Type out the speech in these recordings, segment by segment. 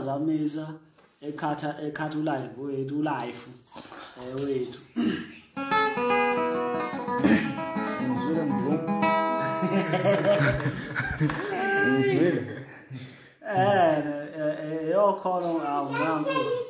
uyaphazamisa ekhatha ulive wethu ulife wethu yo khona awunanku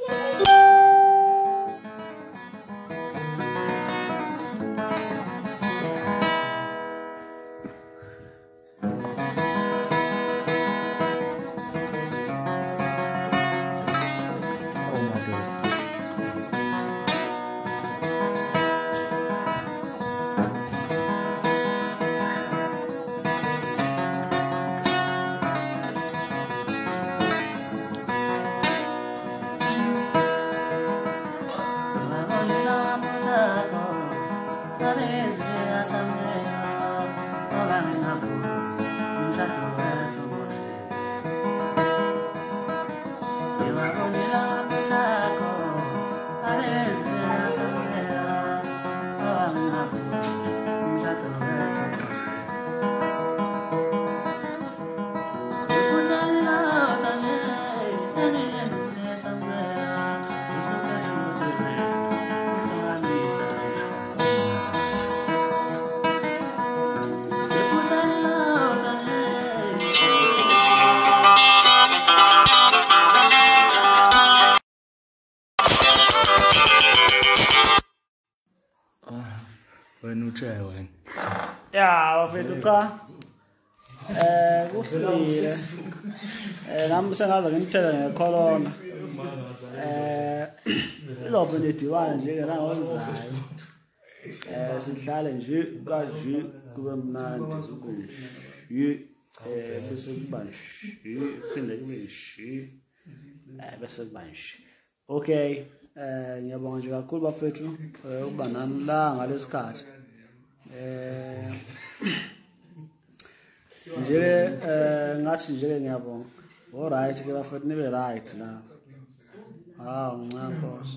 ya bafethu cha kufile nami sengaze ngimthele ngecorona izobe nediwana nje ke nangozayo sihlale nje kaje kube mnandi kube nje bese kuba nje phinde kube nje bese kuba nje okay ngiyabonga nje kakhulu bafethu ukuba nami la ngalesikhathi nje ngathi nje ngiyabonga alright ke bafethu nibe right la ngicela Nkosi